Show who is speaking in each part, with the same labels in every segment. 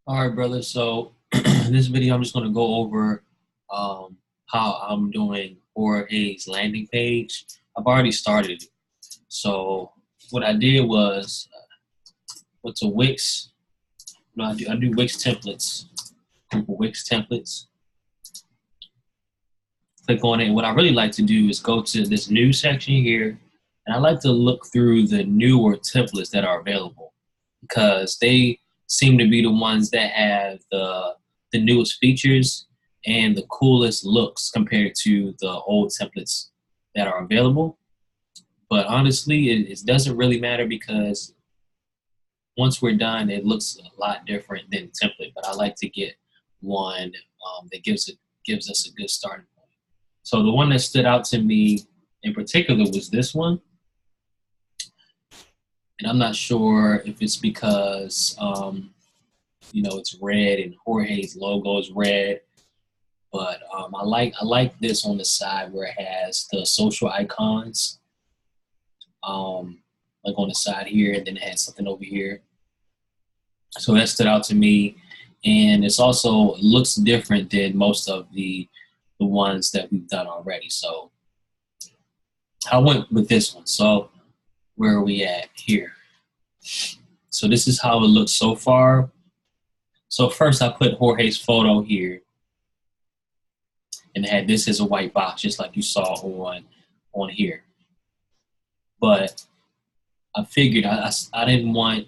Speaker 1: All right, brother. So in this video, I'm just going to go over how I'm doing Jorge's landing page. I've already started it. So what I did was went to Wix. I do Wix templates. Google Wix templates. Click on it. And what I really like to do is go to this new section here, and I like to look through the newer templates that are available because they seem to be the ones that have the newest features and the coolest looks compared to the old templates that are available. But honestly, it doesn't really matter because once we're done, it looks a lot different than the template. But I like to get one that gives us a good starting point. So the one that stood out to me in particular was this one, and I'm not sure if it's because it's red and Jorge's logo is red. But I like this on the side where it has the social icons, like on the side here, and then it has something over here. So that stood out to me, and it's also looks different than most of the ones that we've done already. So I went with this one. So where are we at here? So this is how it looks so far. So first I put Jorge's photo here and had this as a white box, just like you saw on here. But I figured I didn't want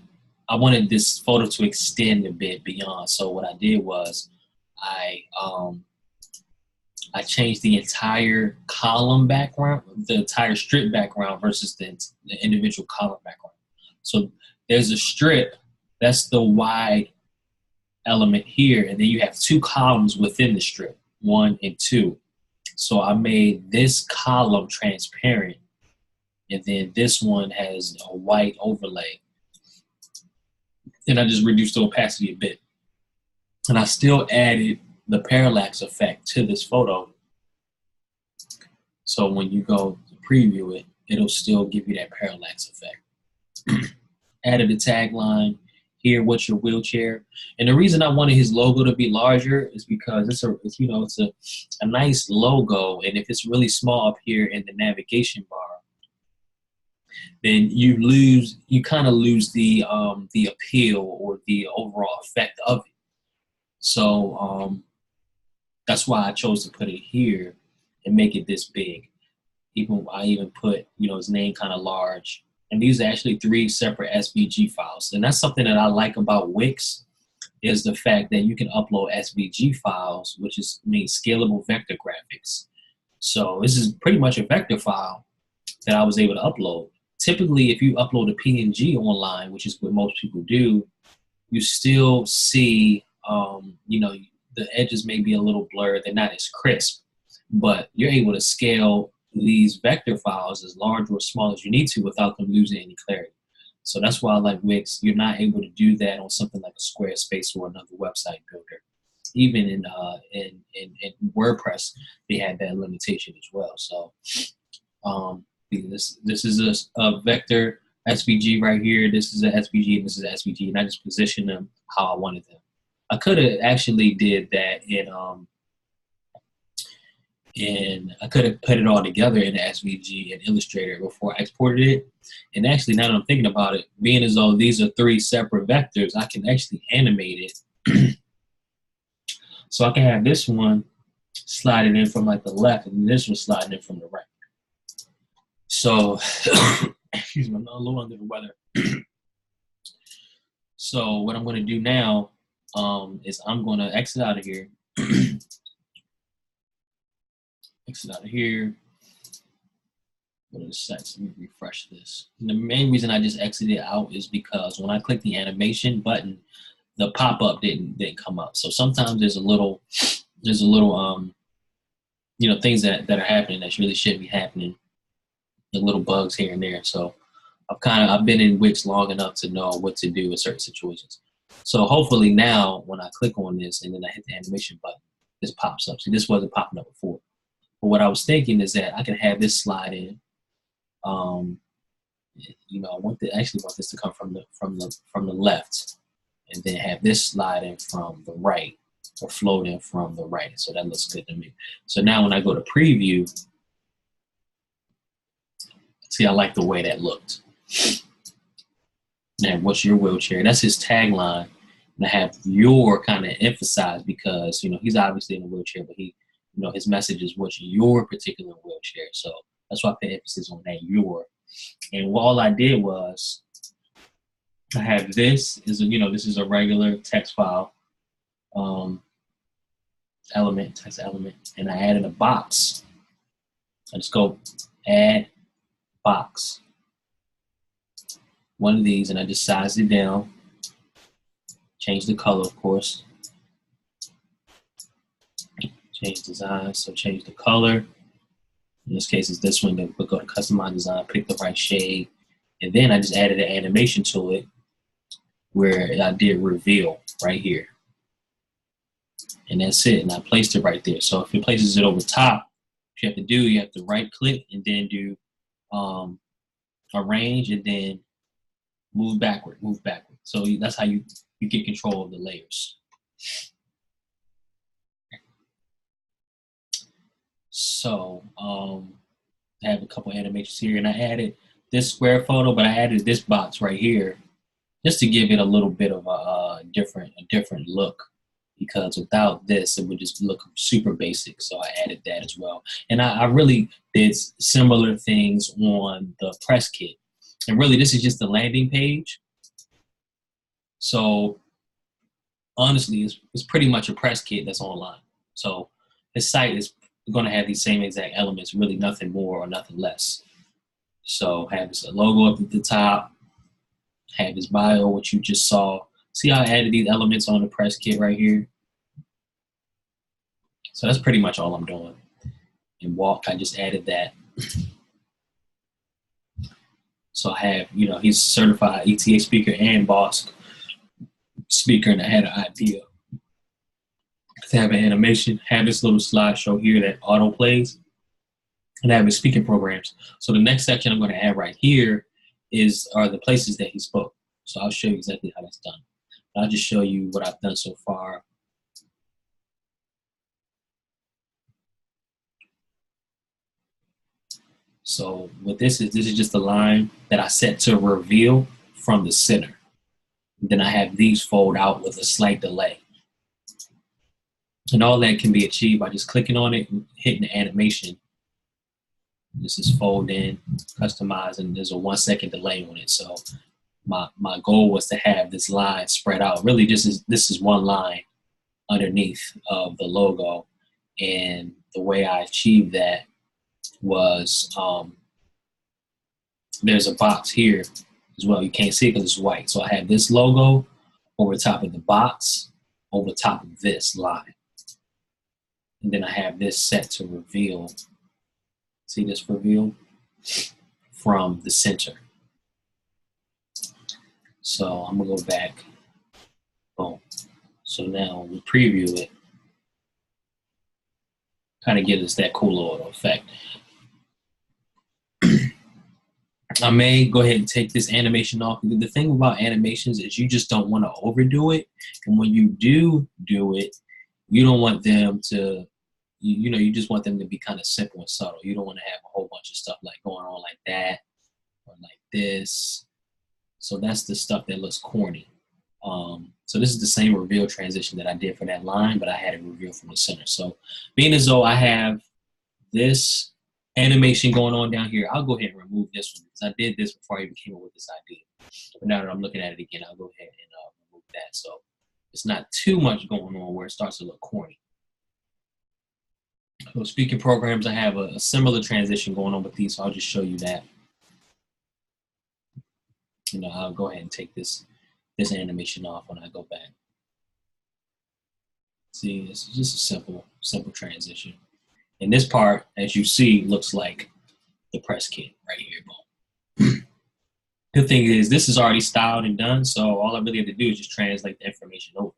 Speaker 1: I wanted this photo to extend a bit beyond. So what I did was I I changed the entire column background, the entire strip background versus the individual column background. So there's a strip that's the wide element here, and then you have two columns within the strip, 1 and 2. So I made this column transparent, and then this one has a white overlay. And I just reduced the opacity a bit. And I still added the parallax effect to this photo. So when you go to preview it, it'll still give you that parallax effect. Added a tagline here, what's your wheelchair? And the reason I wanted his logo to be larger is because it's a nice logo. And if it's really small up here in the navigation bar, then you kind of lose the appeal or the overall effect of it. So that's why I chose to put it here and make it this big. I even put his name kind of large. And these are actually 3 separate SVG files. And that's something that I like about Wix is the fact that you can upload SVG files, which means scalable vector graphics. So this is pretty much a vector file that I was able to upload. Typically, if you upload a PNG online, which is what most people do, you still see, the edges may be a little blurred. They're not as crisp, but you're able to scale these vector files as large or small as you need to without them losing any clarity. So that's why I like Wix. You're not able to do that on something like a Squarespace or another website builder. Even in WordPress, they had that limitation as well. So this is a vector SVG right here. This is a SVG and this is a SVG, and I just positioned them how I wanted them. I could have actually did that and I could have put it all together in the SVG and Illustrator before I exported it. And actually, now that I'm thinking about it, being as though these are 3 separate vectors, I can actually animate it. So I can have this one sliding in from like the left and this one sliding in from the right. So, excuse me, I'm a little under the weather. So what I'm going to do now is I'm going to exit out of here. Exit out of here. Go to the settings. Let me refresh this. And the main reason I just exited out is because when I click the animation button, the pop-up didn't come up. So sometimes there's a little things that are happening that really shouldn't be happening. The little bugs here and there. So I've been in Wix long enough to know what to do in certain situations. So hopefully now when I click on this and then I hit the animation button, this pops up. See, this wasn't popping up before. But what I was thinking is that I can have this slide in. I actually want this to come from the left. and then have this slide in from the right or float in from the right. So that looks good to me. So now when I go to preview, see, I like the way that looked. Now, what's your wheelchair? That's his tagline. And I have your kind of emphasized because, you know, he's obviously in a wheelchair, but he, you know, his message is what's your particular wheelchair. So that's why I put emphasis on that, your. And all I did was I have this is, you know, this is a regular text file element, text element, and I added a box. I just go add box. One of these, and I just sized it down. Change the color, of course. Change design, so change the color. In this case, it's this one. But go to customize design, pick the right shade, and then I just added an animation to it where I did reveal right here, and that's it. And I placed it right there. So if it places it over top, what you have to do, you have to right click and then do arrange and then move backward, move backward. So that's how you get control of the layers. So I have a couple animations here, and I added this square photo, but I added this box right here just to give it a little bit of a different look, because without this, it would just look super basic. So I added that as well. And I really did similar things on the press kit. And really, this is just the landing page. So honestly, it's pretty much a press kit that's online. So this site is going to have these same exact elements, really nothing more or nothing less. So have this logo up at the top, have his bio, what you just saw. See how I added these elements on the press kit right here? So that's pretty much all I'm doing. In walk, I just added that. So I have, you know, he's certified ETA speaker and Boss speaker, and I had an idea to have an animation, have this little slideshow here that auto plays, and have his speaking programs. So the next section I'm going to add right here are the places that he spoke. So I'll show you exactly how that's done. I'll just show you what I've done so far. So what this is just a line that I set to reveal from the center. Then I have these fold out with a slight delay. And all that can be achieved by just clicking on it and hitting the animation. This is fold in, customize, and there's a 1 second delay on it. So my goal was to have this line spread out. Really, this is one line underneath of the logo. And the way I achieved that was there's a box here as well. You can't see it because it's white. So I have this logo over top of the box, over top of this line. And then I have this set to reveal. See this reveal from the center. So I'm gonna go back. Boom. So now we preview it. Kind of gives us that cool little effect. I may go ahead and take this animation off. The thing about animations is you just don't want to overdo it. And when you do it, you don't want them to, you know, you just want them to be kind of simple and subtle. You don't want to have a whole bunch of stuff like going on like that or like this. So that's the stuff that looks corny. So this is the same reveal transition that I did for that line, but I had it revealed from the center. So being as though I have this animation going on down here, I'll go ahead and remove this one because I did this before I even came up with this idea. But now that I'm looking at it again, I'll go ahead and remove that. So it's not too much going on where it starts to look corny. So speaking programs, I have a similar transition going on with these, so I'll just show you that. You know, I'll go ahead and take this animation off when I go back. See, this is just a simple transition. And this part, as you see, looks like the press kit right here. Boom. Good thing is this is already styled and done, so all I really have to do is just translate the information over.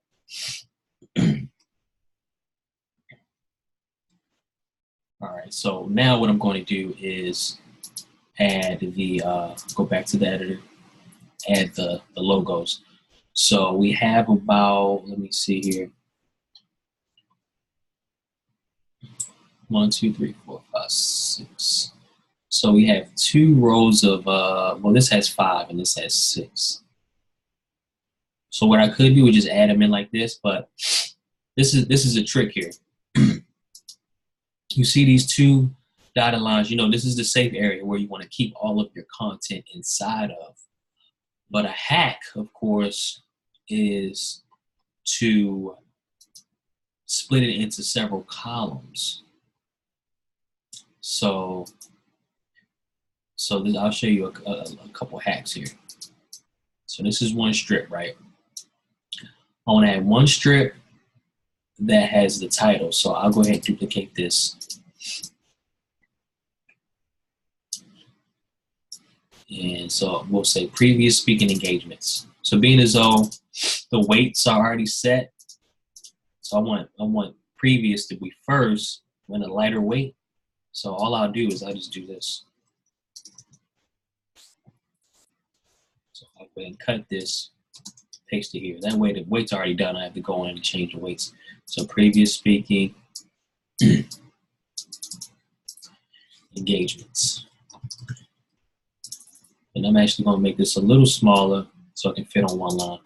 Speaker 1: All right, so now what I'm going to do is add the, go back to the editor, add the logos. So we have about, let me see here. 1, 2, 3, 4, 5, 6. So we have 2 rows of, well, this has 5 and this has 6. So what I could do is just add them in like this, but this is a trick here. You see these 2 dotted lines, you know, this is the safe area where you want to keep all of your content inside of. But a hack, of course, is to split it into several columns. So this, I'll show you a couple hacks here. So this is one strip, right? I want to add one strip that has the title. So I'll go ahead and duplicate this. And so we'll say previous speaking engagements. So being as though the weights are already set, so I want previous to be first when a lighter weight. So all I'll do is I'll just do this. So I'll go ahead and cut this, paste it here. That way the weight's already done. I have to go in and change the weights. So previous speaking engagements. And I'm actually going to make this a little smaller so it can fit on one line.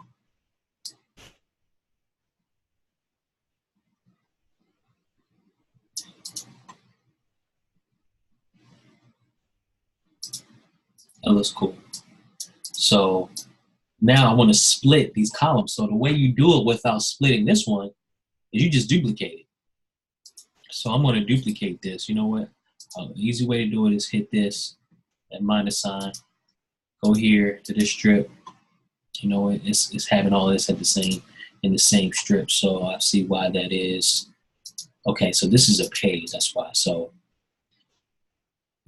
Speaker 1: That looks cool. So now I want to split these columns. So the way you do it without splitting this one is you just duplicate it. So I'm going to duplicate this. You know what? The easy way to do it is hit this, that minus sign, go here to this strip. You know, it's having all this in the same strip. So I see why that is. Okay, so this is a page. That's why. So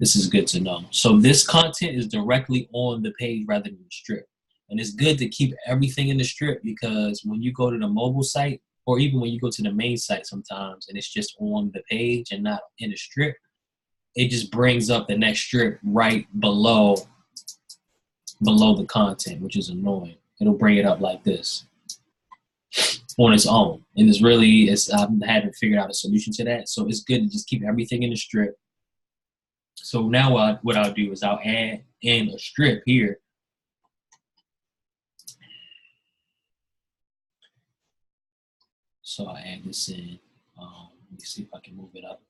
Speaker 1: this is good to know. So this content is directly on the page rather than the strip. And it's good to keep everything in the strip because when you go to the mobile site, or even when you go to the main site sometimes, and it's just on the page and not in the strip, it just brings up the next strip right below the content, which is annoying. It'll bring it up like this on its own. And I haven't figured out a solution to that. So it's good to just keep everything in the strip. So now what I'll do is I'll add in a strip here. So I'll add this in. Let me see if I can move it up.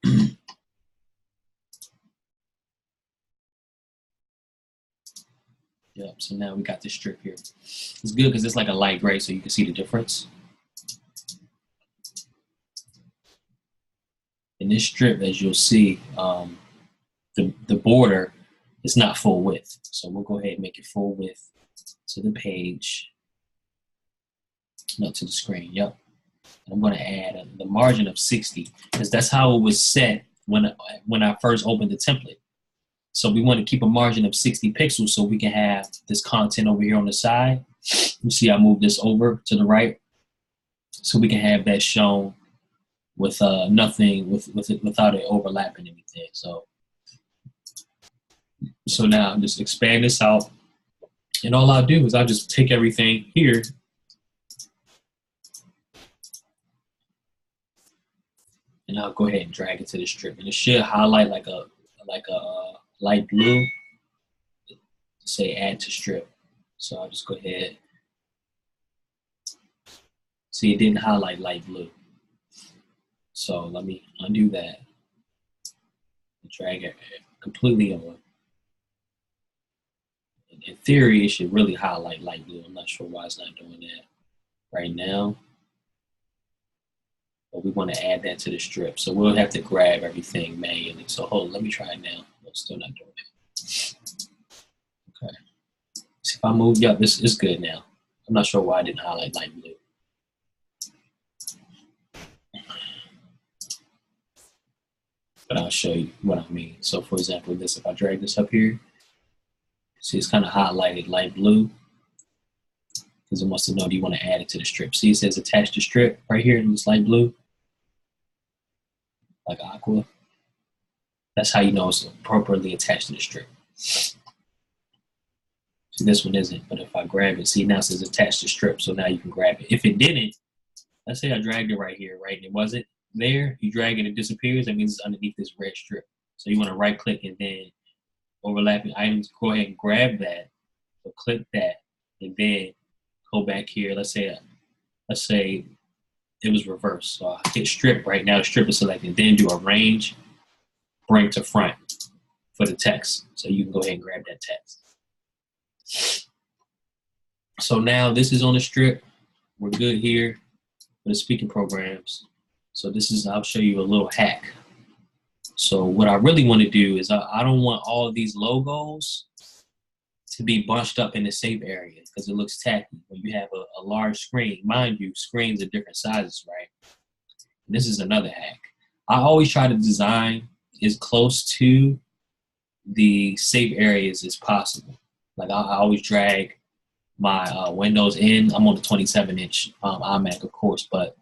Speaker 1: Yep, so now we got this strip here. It's good because it's like a light gray so you can see the difference. In this strip, as you'll see, the border is not full width. So we'll go ahead and make it full width to the page, not to the screen. Yep. I'm going to add the margin of 60 because that's how it was set when I first opened the template. So we want to keep a margin of 60 pixels so we can have this content over here on the side. You see I moved this over to the right so we can have that shown with nothing, without it overlapping anything. So now just expand this out. And all I'll do is I'll just take everything here and I'll go ahead and drag it to the strip. And it should highlight like a light blue to say add to strip. So I'll just go ahead. See, it didn't highlight light blue. So let me undo that. Drag it completely on. In theory, it should really highlight light blue. I'm not sure why it's not doing that right now. But we want to add that to the strip. So we'll have to grab everything manually. So hold on, let me try it now. I'm still not doing it. Okay. See if I move, yeah, this is good now. I'm not sure why I didn't highlight light blue. But I'll show you what I mean. So for example, this, if I drag this up here, see it's kind of highlighted light blue because it wants to know, do you want to add it to the strip? See, it says attach to strip right here in this light blue, like aqua. That's how you know it's appropriately attached to the strip. See, this one isn't, but if I grab it, see now it says attach to strip, so now you can grab it. If it didn't, let's say I dragged it right here, right, and it wasn't there, you drag it, it disappears, that means it's underneath this red strip. So you want to right click and then overlapping items, go ahead and grab that, so click that, and then go back here. Let's say it was reversed. So I hit strip right now, the strip is selected, then do arrange, bring to front for the text. So you can go ahead and grab that text. So now this is on the strip. We're good here for the speaking programs. So this is, I'll show you a little hack. So what I really want to do is I don't want all of these logos to be bunched up in the save area because it looks tacky when you have a large screen. Mind you, screens are different sizes, right? And this is another hack. I always try to design as close to the save areas as possible. Like I always drag my windows in. I'm on the 27-inch iMac, of course, but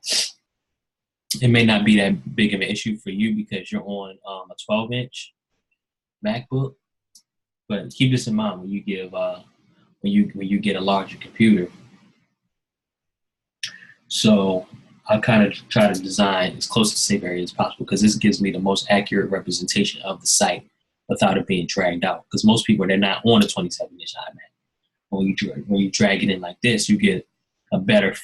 Speaker 1: it may not be that big of an issue for you because you're on a 12-inch MacBook. But keep this in mind when you give when you get a larger computer. So I kind of try to design as close to the save area as possible because this gives me the most accurate representation of the site without it being dragged out. Because most people, they're not on a 27-inch iMac. When you drag it in like this, you get a better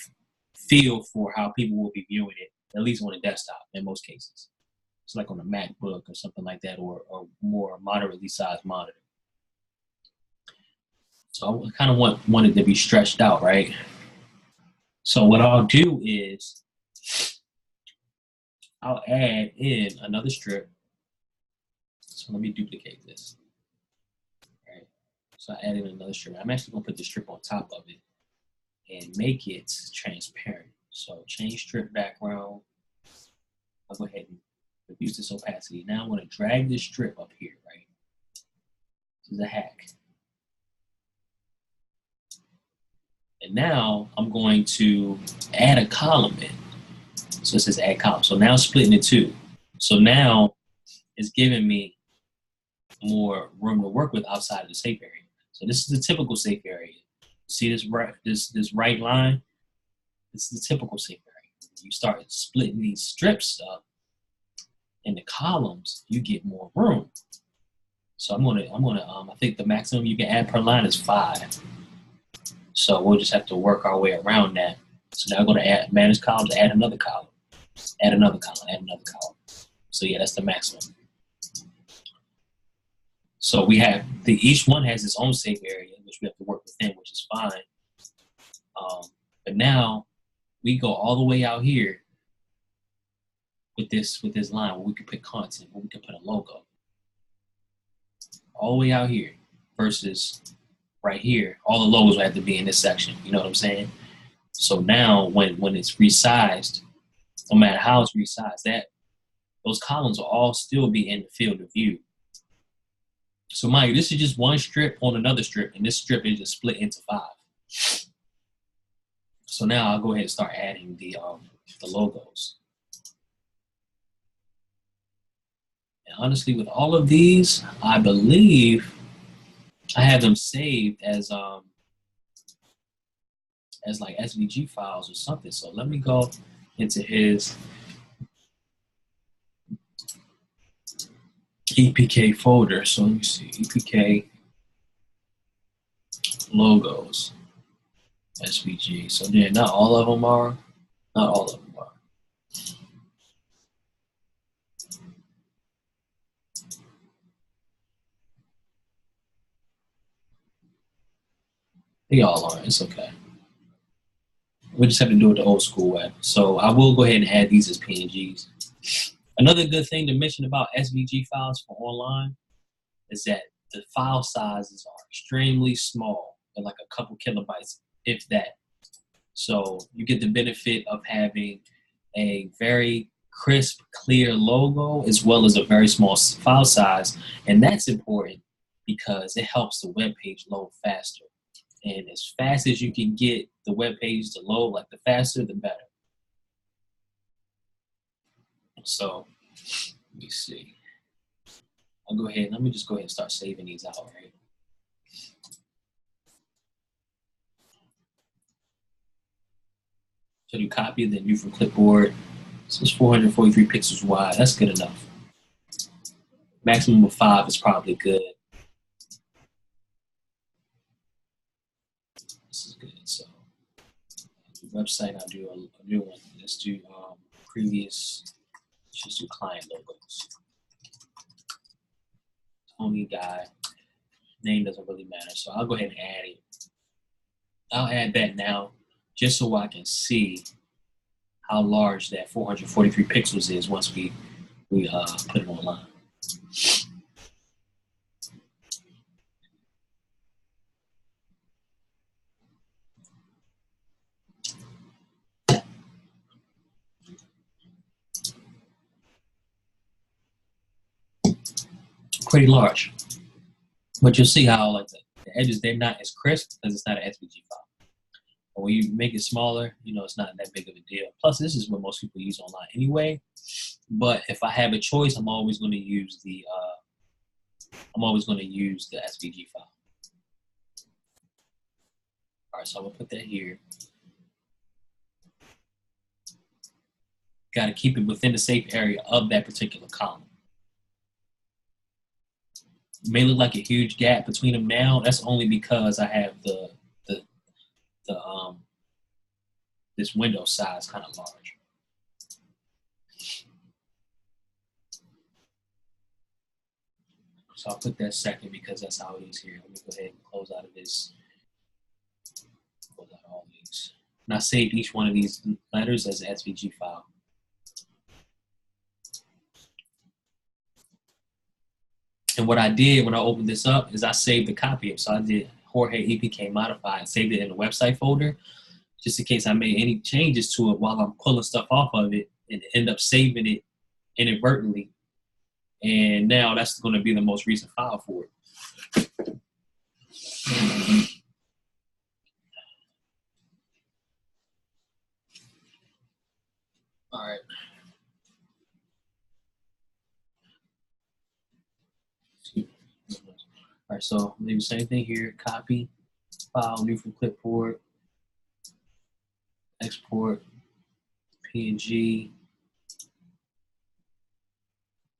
Speaker 1: feel for how people will be viewing it, at least on a desktop in most cases. It's like on a MacBook or something like that, or more moderately sized monitor. So I kind of want it to be stretched out, right? So what I'll do is I'll add in another strip. So let me duplicate this. Right. So I added another strip. I'm actually gonna put the strip on top of it and make it transparent. So change strip background. I'll go ahead and reduce this opacity. Now I'm gonna drag this strip up here, right? This is a hack. And now I'm going to add a column in. So it says add column. So now it's splitting it two. So now it's giving me more room to work with outside of the safe area. So this is the typical safe area. See this right line? This is the typical safe area. You start splitting these strips up in the columns, you get more room. So I think the maximum you can add per line is 5. So we'll just have to work our way around that. So now I'm going to add manage columns, add another column, add another column, add another column. So yeah, that's the maximum. So we have each one has its own safe area, which we have to work within, which is fine. But now we go all the way out here with this line where we can put content, where we can put a logo. All the way out here versus right here, all the logos will have to be in this section. You know what I'm saying? So now when it's resized, no matter how it's resized, those columns will all still be in the field of view. So mind you, this is just one strip on another strip, and this strip is just split into 5. So now I'll go ahead and start adding the logos. And honestly, with all of these, I believe I have them saved as like SVG files or something. So let me go into his EPK folder. So let me see, EPK logos, SVG. So yeah, not all of them are. Not all of them are. They all are. It's okay. We just have to do it the old school way. So I will go ahead and add these as PNGs. Another good thing to mention about SVG files for online is that the file sizes are extremely small. They're like a couple kilobytes, if that. So you get the benefit of having a very crisp, clear logo as well as a very small file size. And that's important because it helps the web page load faster. And as fast as you can get the web page to load, like the faster, the better. So let me see. Let me just go ahead and start saving these out, right? So do copy, then view from clipboard. So it's 443 pixels wide. That's good enough. Maximum of 5 is probably good. This is good. So website, I'll do a new one. Let's do previous. Let's just do client logos. Only guy. Name doesn't really matter. So I'll go ahead and add it. I'll add that now just so I can see how large that 443 pixels is once we put it online. Pretty large. But you'll see how like the edges, they're not as crisp because it's not an SVG file. But when you make it smaller, you know, it's not that big of a deal. Plus, this is what most people use online anyway. But if I have a choice, I'm always going to use the SVG file. All right, so I'm gonna put that here. Got to keep it within the safe area of that particular column. It may look like a huge gap between them now. That's only because I have this window size kind of large. So I'll put that second because that's how it is here. Let me go ahead and close out of this. Close out all these. And I saved each one of these letters as an SVG file. And what I did when I opened this up is I saved the copy up. So I did Jorge EPK modified, saved it in the website folder, just in case I made any changes to it while I'm pulling stuff off of it and end up saving it inadvertently. And now that's going to be the most recent file for it. All right. All right, so maybe same thing here. Copy, file, new from clipboard, export, PNG.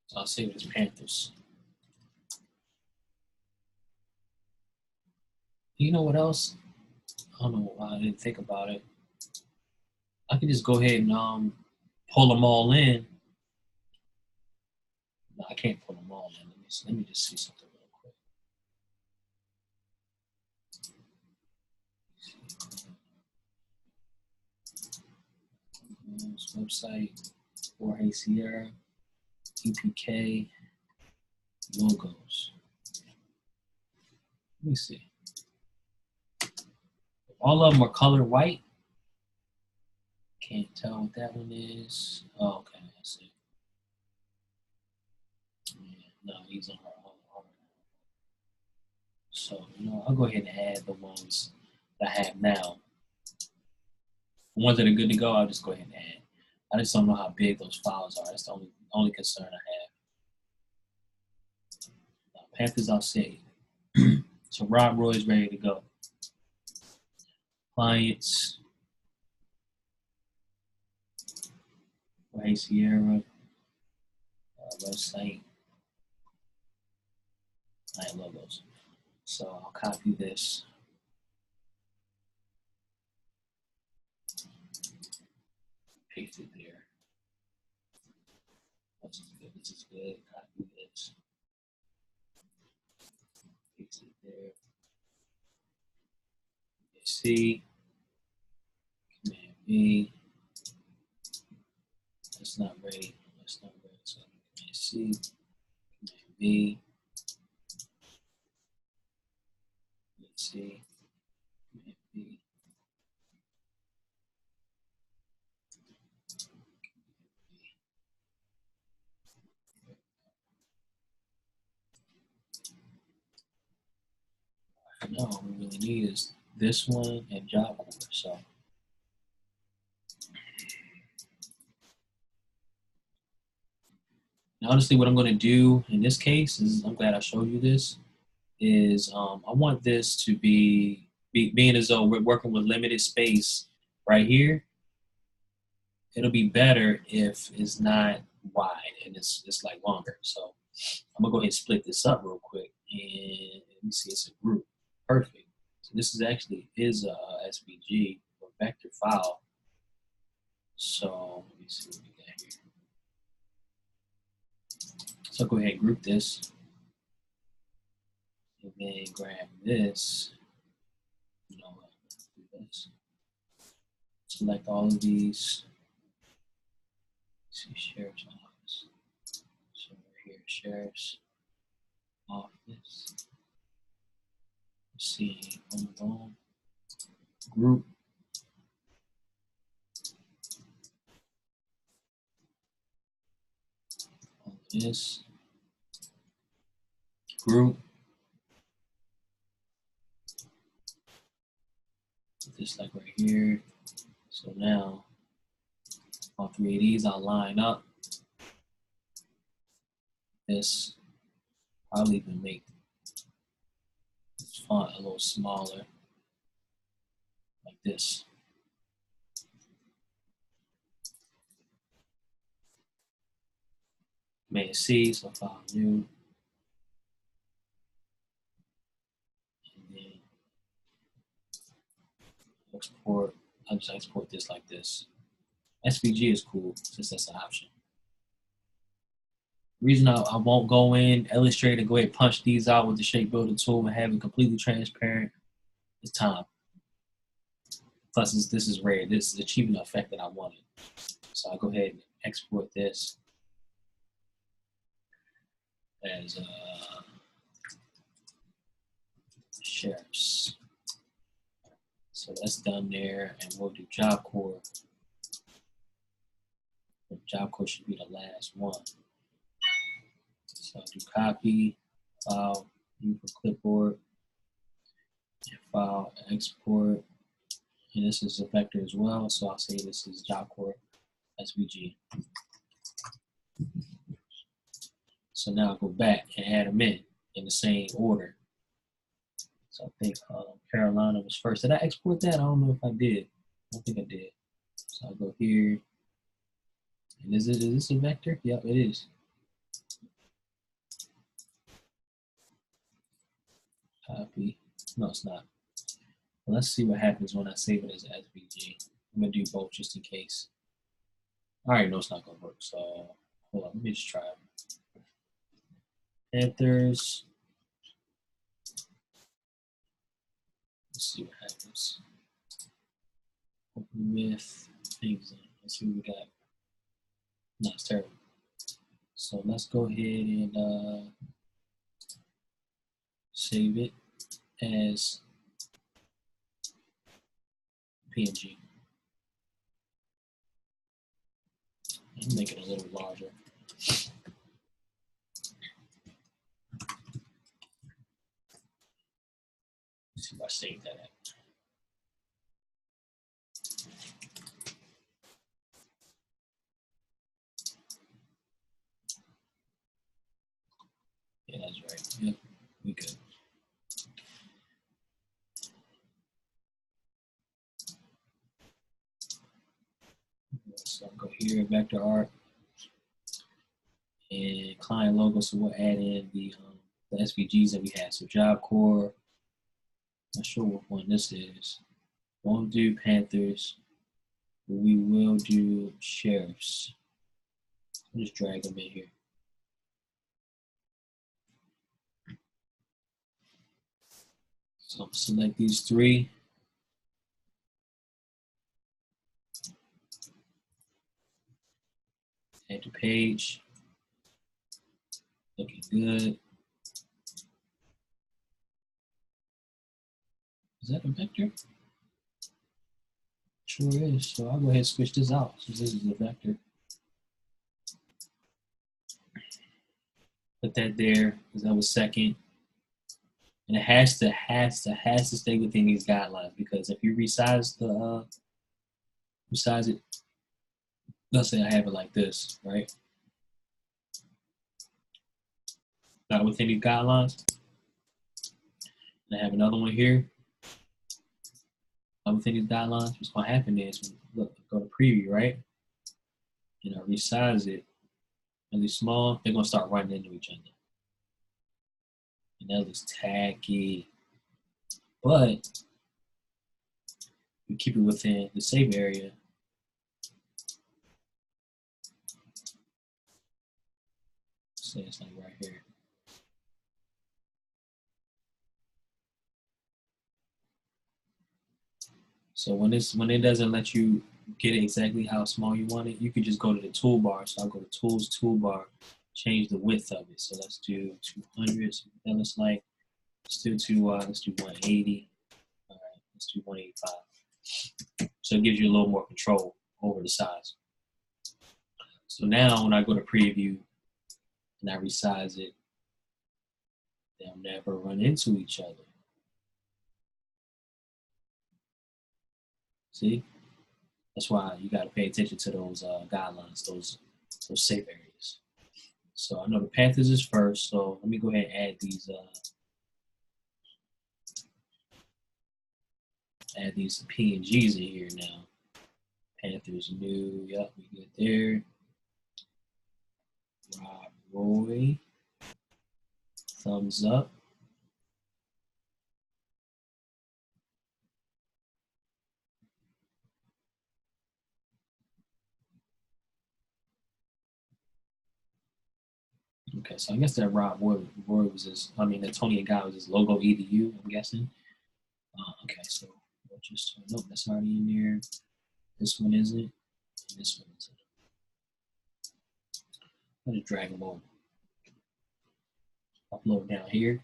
Speaker 1: So I'll save it as Panthers. You know what else? I don't know why I didn't think about it. I can just go ahead and pull them all in. No, I can't pull them all in. Let me just see something real quick. This website, Jorge Sierra, EPK, logos. Let me see. All of them are color white. Can't tell what that one is. Oh, okay, I see. Yeah, no, these are hard. So, you know, I'll go ahead and add the ones that I have now. The ones that are good to go, I'll just go ahead and add. I just don't know how big those files are. That's the only concern I have. Now, Panthers, I'll save. So Rob Roy is ready to go. Clients. Jorge Sierra. Website. Client logos. So I'll copy this. Paste it there. This is good. This is good. Copy this. Paste it there. C. Command B. That's not ready. That's not ready. So Command C. Command B. Let's see. Command B. No, what we really need is this one and Job Corps. So now, honestly, what I'm going to do in this case is, I'm glad I showed you this, is I want this to be being as though we're working with limited space right here. it'll be better if it's not wide and it's like longer. So I'm gonna go ahead and split this up real quick, and let me see, it's a group. Perfect. So this is actually is a SVG or vector file. So let me see what we got here. So go ahead and group this, and then grab this. You know what? Do this. Select all of these. Let's see, sheriff's office. So right here, sheriff's office. Let's see, boom, group. All this group. Just like right here. So now all three of these I'll line up. This, I'll even make this font a little smaller, like this. Command C, so file new. And then export, I'll just export this like this. SVG is cool since that's an option. The reason I won't go in Illustrator, go ahead and punch these out with the shape builder tool and have it completely transparent is time. Plus, this is rare. This is achieving the effect that I wanted. So I'll go ahead and export this as sheriffs. So that's done there, and we'll do Job Corps. Job Corps should be the last one. So I'll do copy, file, new for clipboard, and file, export. And this is a vector as well, so I'll say this is Job Corps SVG. So now I'll go back and add them in the same order. So I think Carolina was first. Did I export that? I don't know if I did. I don't think I did. So I'll go here. And is this a vector? Yep, it is. Copy. No, it's not. Well, let's see what happens when I save it as SVG. I'm gonna do both just in case. I already know it's not gonna work, so hold on, let me just try it. Panthers. Let's see what happens. Open with things. Let's see what we got. No, it's terrible. So let's go ahead and save it as PNG. And make it a little larger. Let's see if I save that at. Yeah, that's right. Yep, we good. So I'll go here, vector art, and client logo. So we'll add in the SVGs that we have. So Job Corps. Not sure what one this is. Won't do Panthers. But we will do sheriffs. I'll just drag them in here. So select these three. Add to page. Looking good. Is that a vector? Sure is. So I'll go ahead and switch this out since this is a vector. Put that there because that was second. And it has to stay within these guidelines, because if you resize it, let's say I have it like this, right? Not within these guidelines. And I have another one here. Not within these guidelines. What's gonna happen is, look, go to preview, right? and I resize it really small, they're gonna start running into each other. And that looks tacky. But we keep it within the save area. Say it's like right here. So when it doesn't let you get it exactly how small you want it, you can just go to the toolbar. So I'll go to Tools, Toolbar, change the width of it. So let's do 200. So that looks like let's do 180. All right, let's do 185. So it gives you a little more control over the size. So now when I go to preview and I resize it, they'll never run into each other. See? That's why you got to pay attention to those guidelines, those safe areas. So I know the Panthers is first, so let me go ahead and add these PNGs in here now. Panthers new, yep, we get there. Rob Roy, thumbs up. Okay, so I guess that Rob Roy was his, that Tony guy was his logo EDU, I'm guessing. Okay, so we'll just, nope, that's already in there. This one isn't, and this one isn't. I'll just drag them over. Upload down here.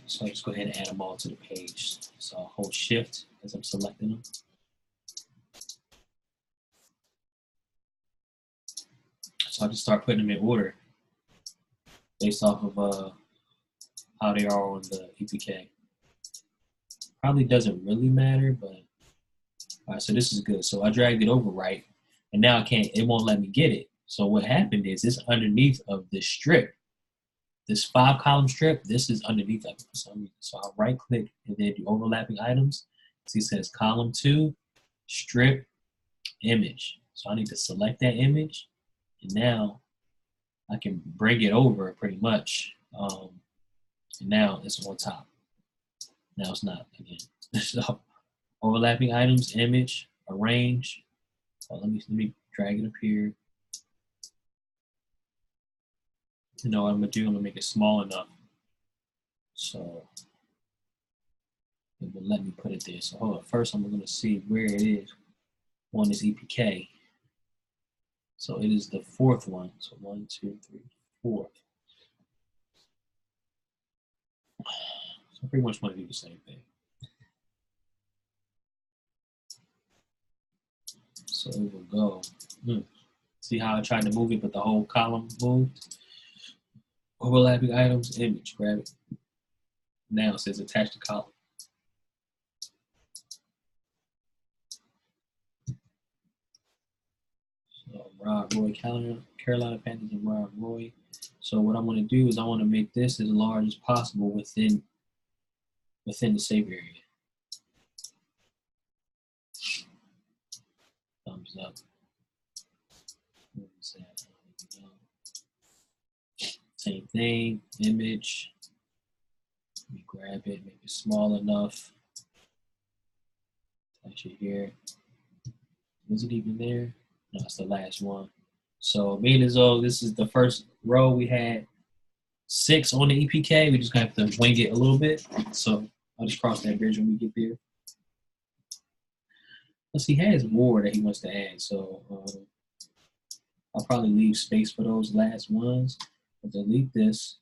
Speaker 1: So I'll just go ahead and add them all to the page. So I'll hold shift as I'm selecting them. So I'll just start putting them in order based off of how they are on the EPK. Probably doesn't really matter, but all right, so this is good. So I dragged it over right, and now it won't let me get it. So what happened is it's underneath of this strip. This 5-column strip, this is underneath of it for some reason. So I'll right click and then do overlapping items. See, it says column 2, strip, image. So I need to select that image, and now I can bring it over pretty much. And now it's on top. Now it's not again. So overlapping items, image, arrange. So let me drag it up here. You know what I'm gonna do? I'm gonna make it small enough so it will let me put it there. So hold on. First, I'm gonna see where it is on this EPK. So it is the 4th one. So 1, 2, 3, 4. So I pretty much want to do the same thing. So it will go. See how I tried to move it, but the whole column moved? Overlapping items, image, grab it. Now it says attach to column. So Rob Roy, Carolina Panthers and Rob Roy. So what I want to do is I want to make this as large as possible within the save area. Thumbs up. Same thing, image. Let me grab it, make it small enough. Attach it here. Was it even there? No, it's the last one. So being as though this is the first row, we had 6 on the EPK. We just have to wing it a little bit. So I'll just cross that bridge when we get there. Plus he has more that he wants to add. So I'll probably leave space for those last ones. But delete this.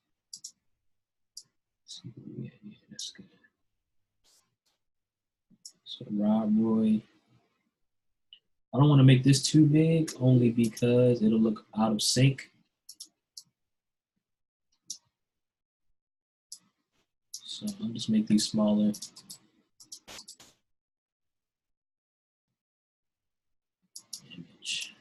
Speaker 1: Yeah, that's good. So Rob Roy. I don't want to make this too big, only because it'll look out of sync. So I'll just make these smaller. Image.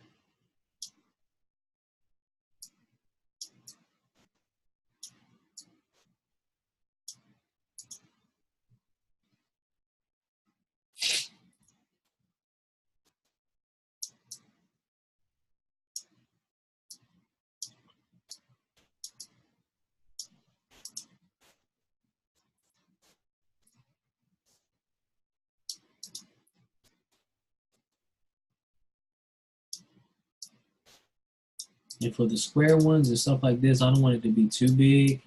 Speaker 1: And for the square ones and stuff like this, I don't want it to be too big.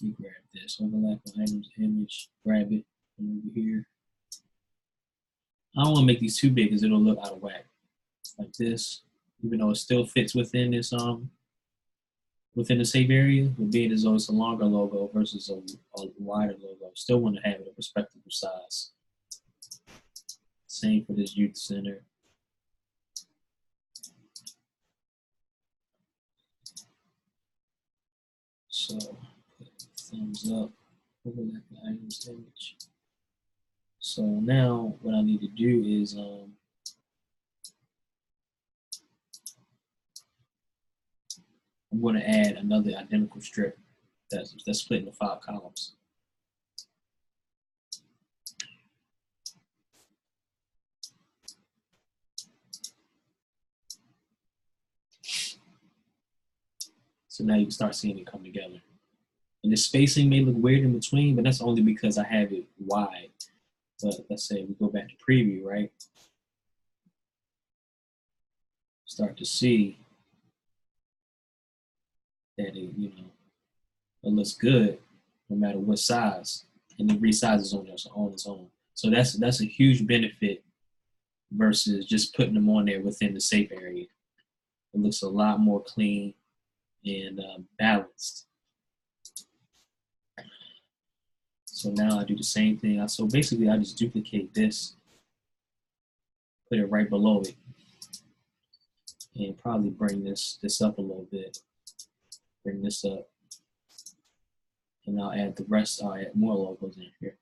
Speaker 1: Let me grab this, overlap on items, image, grab it over here. I don't want to make these too big because it'll look out of whack. Like this, even though it still fits within this within the save area, but being as though it's a longer logo versus a wider logo, still want to have it a respectable size. Same for this youth center. So thumbs up, overlap the items image. So now what I need to do is I'm going to add another identical strip that's split into 5 columns. So now you can start seeing it come together. And the spacing may look weird in between, but that's only because I have it wide. But let's say we go back to preview, right? Start to see that it, you know, it looks good no matter what size, and it resizes on its own. So that's a huge benefit versus just putting them on there within the safe area. It looks a lot more clean and balanced. So now I do the same thing. So basically I just duplicate this, put it right below it, and probably bring this up a little bit. Bring this up. And I'll add the rest, I'll add more logos in here.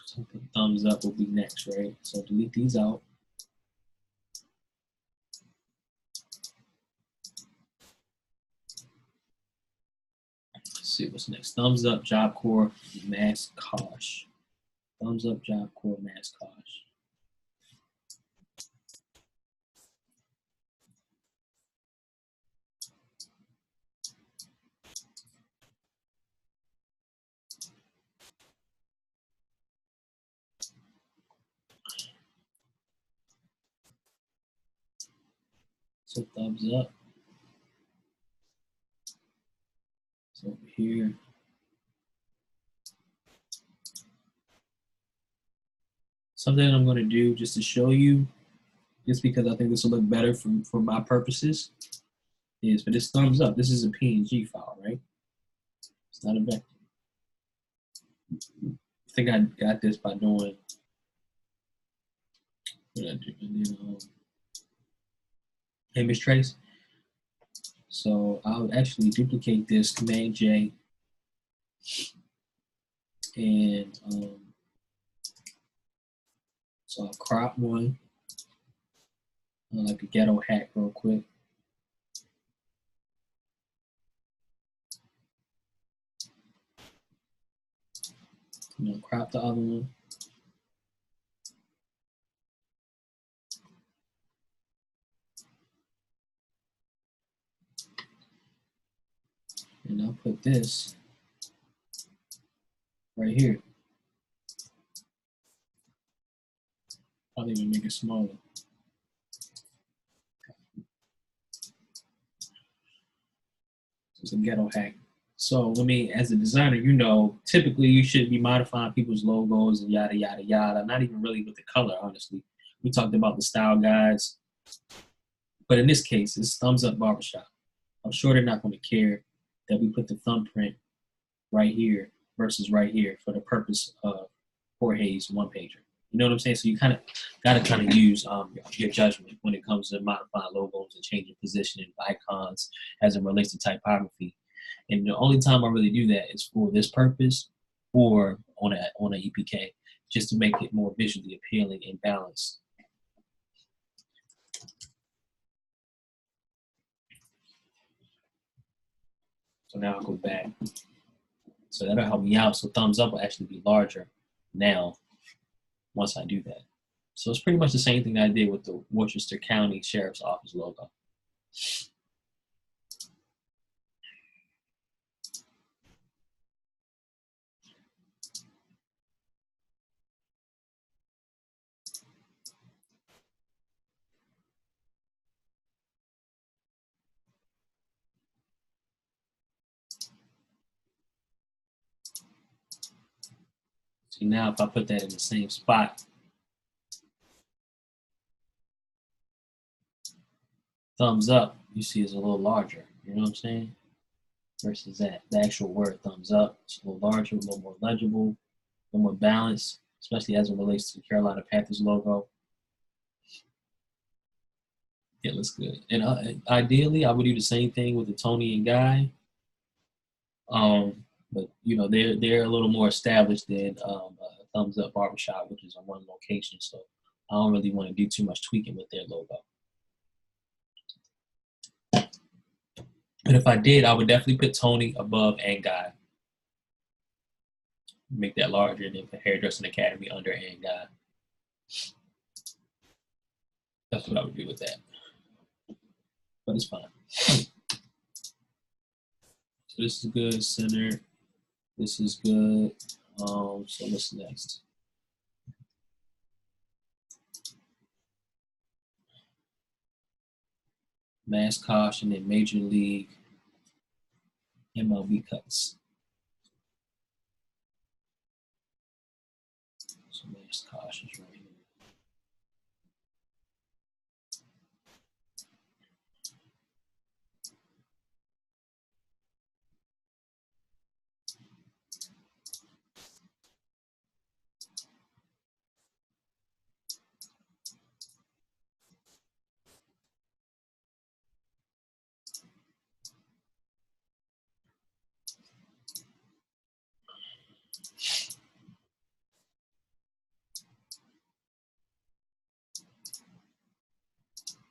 Speaker 1: Something thumbs up will be next, right? So delete these out. Let's see what's next. Thumbs up, Job Corps, Mass Kosh. Thumbs up, Job Corps, Mass Kosh. So thumbs up. So over here. Something I'm going to do just to show you, just because I think this will look better for my purposes, is for this thumbs up. This is a PNG file, right? It's not a vector. I think I got this by doing what I do, and then image trace. So I'll actually duplicate this, Command J, and so I'll crop one, like a ghetto hack real quick. You know, crop the other one. And I'll put this right here. I'll even make it smaller. It's a ghetto hack. So let me, as a designer, you know, typically you should be modifying people's logos and yada, yada, yada. Not even really with the color, honestly. We talked about the style guides. But in this case, it's Thumbs Up Barbershop. I'm sure they're not going to care that we put the thumbprint right here versus right here for the purpose of Jorge's one-pager. You know what I'm saying? So you kind of got to use your judgment when it comes to modifying logos and changing positioning of icons as it relates to typography. And the only time I really do that is for this purpose or on a EPK, just to make it more visually appealing and balanced. So now I'll go back. So that'll help me out. So thumbs up will actually be larger now once I do that. So it's pretty much the same thing I did with the Worcester County Sheriff's Office logo. See, now if I put that in the same spot, thumbs up, you see is a little larger. You know what I'm saying? Versus that, the actual word thumbs up, it's a little larger, a little more legible, a little more balanced, especially as it relates to the Carolina Panthers logo. It looks good. And ideally, I would do the same thing with the Tony and Guy. But you know, they're a little more established than Thumbs Up Barbershop, which is on one location. So I don't really want to do too much tweaking with their logo. But if I did, I would definitely put Tony above and Guy. Make that larger, and then put Hairdressing Academy under and Guy. That's what I would do with that. But it's fine. So this is good, center. This is good. So what's next? Mass caution in Major League MLB cuts. So mass cautions right here.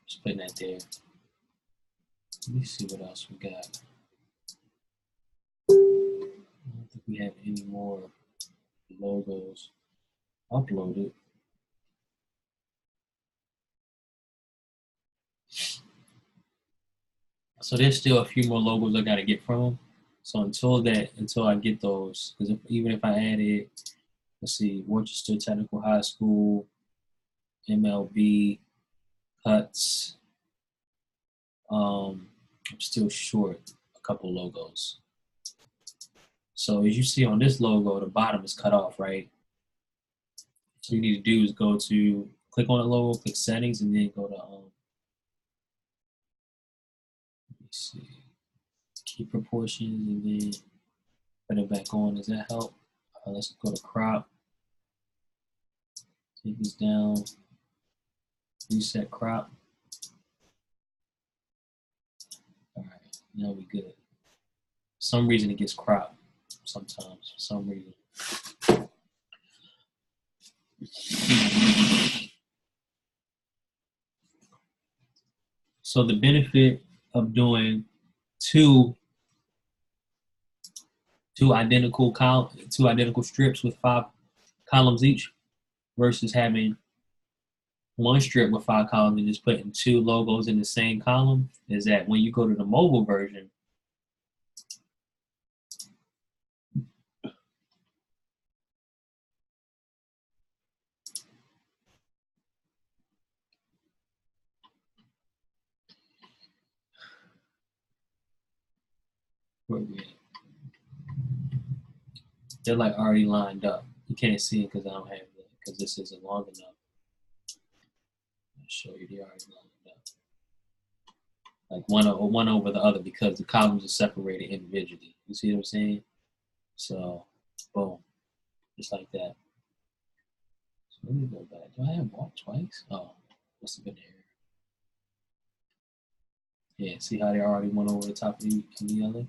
Speaker 1: Just putting that there. Let me see what else we got. I don't think we have any more logos uploaded. So there's still a few more logos I gotta get from them. So until I get those, because even if I added, let's see, Worcester Technical High School, MLB cuts, I'm still short a couple logos. So as you see on this logo, the bottom is cut off, right? So what you need to do is go to, click on the logo, click settings, and then go to, let me see, key proportions, and then put it back on. Does that help? Let's go to crop. Take this down, reset crop. All right, now we good. For some reason it gets cropped sometimes, for some reason. So the benefit of doing two identical strips with 5 columns each versus having one strip with 5 columns and just putting 2 logos in the same column is that when you go to the mobile version, they're like already lined up. You can't see it because I don't have it, because this isn't long enough. I'll show you, they're already lined up. Like one over the other because the columns are separated individually. You see what I'm saying? So, boom, just like that. So let me go back. Do I have walk twice? Oh, must have been there. Yeah, see how they already went over the top of the other?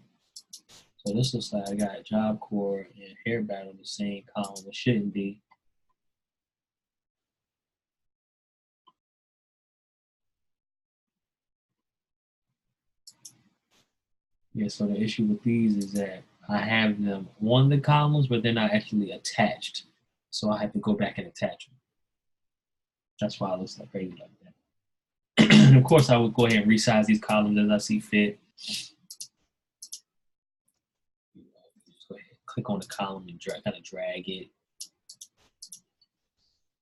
Speaker 1: So this looks like I got Job Corps and Hair Battle in the same column. It shouldn't be. Yeah, so the issue with these is that I have them on the columns, but they're not actually attached. So I have to go back and attach them. That's why it looks like crazy like that. And of course, I would go ahead and resize these columns as I see fit. Just go ahead, click on the column and kind of drag it.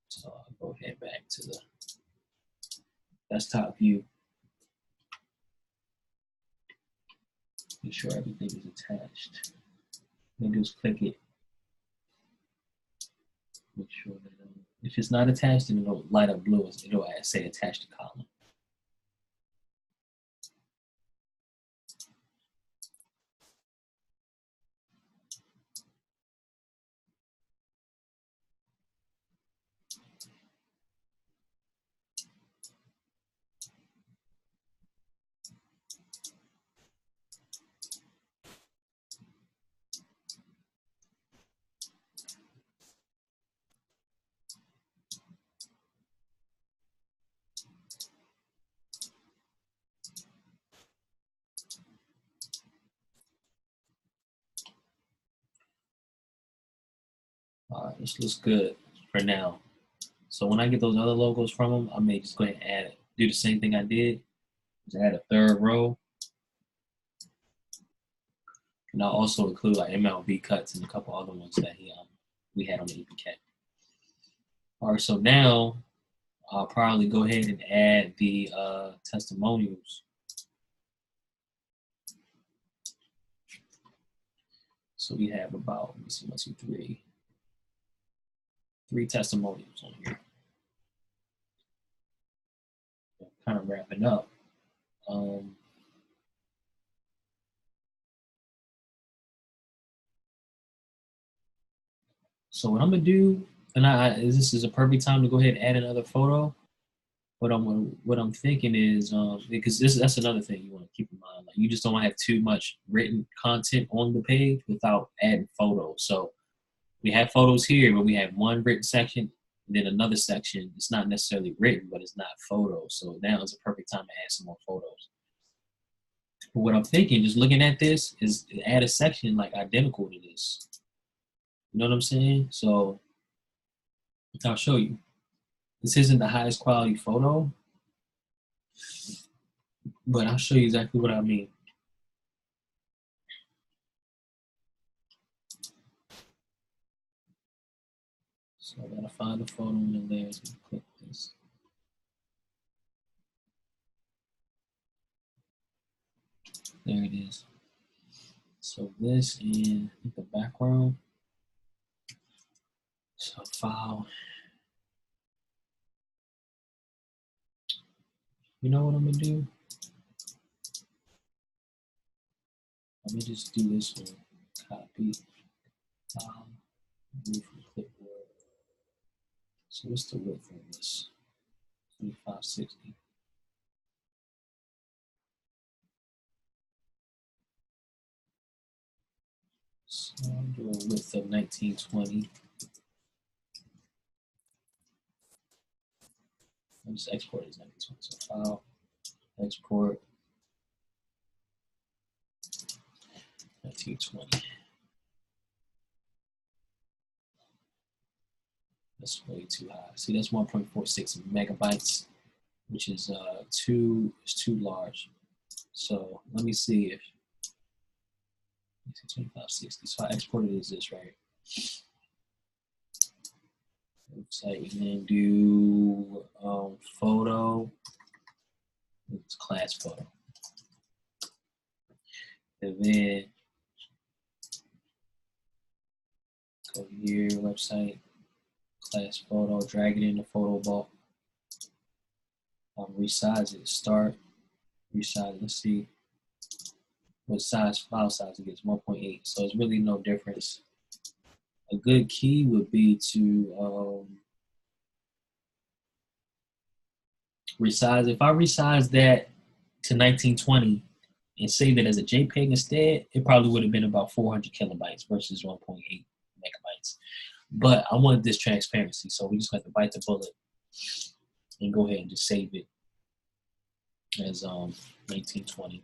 Speaker 1: So I'll go ahead back to the desktop view. Make sure everything is attached. What I do is click it. Make sure that if it's not attached, then it'll light up blue. It'll say attached to column. All right, this looks good for now. So when I get those other logos from them, I may just go ahead and add it. Do the same thing I did. Just add a third row. And I'll also include like MLB cuts and a couple other ones that we had on the EPK. All right, so now I'll probably go ahead and add the testimonials. So we have about, let me see, 1, 2, 3 testimonials on here. Kind of wrapping up. So what I'm gonna do, and this is a perfect time to go ahead and add another photo. What I'm thinking is because that's another thing you want to keep in mind. Like you just don't want to have too much written content on the page without adding photos. So we have photos here, but we have one written section, and then another section. It's not necessarily written, but it's not photos. So now is a perfect time to add some more photos. But what I'm thinking, just looking at this, is add a section like identical to this. You know what I'm saying? So I'll show you. This isn't the highest quality photo, but I'll show you exactly what I mean. So I gotta find the photo in the layers and click this. There it is. So this and the background. So file. You know what I'm gonna do? Let me just do this one. Copy. Move from clipboard. So what's the width on this? 2560. So I'm doing a width of 1920. I'll just export it as 1920. So file, export, 1920. That's way too high. See, that's 1.46 megabytes, which is too large. So let me see if 2560. So I exported it as this, right? Website, and then do photo. It's class photo. And then go here, website, class photo, drag it in the photo bulk. Resize it, start, resize, let's see what size, file size it gets, 1.8. So it's really no difference. A good key would be to resize. If I resize that to 1920 and save it as a JPEG instead, it probably would have been about 400 kilobytes versus 1.8 megabytes. But I wanted this transparency, so we just have to bite the bullet and go ahead and just save it as 1920.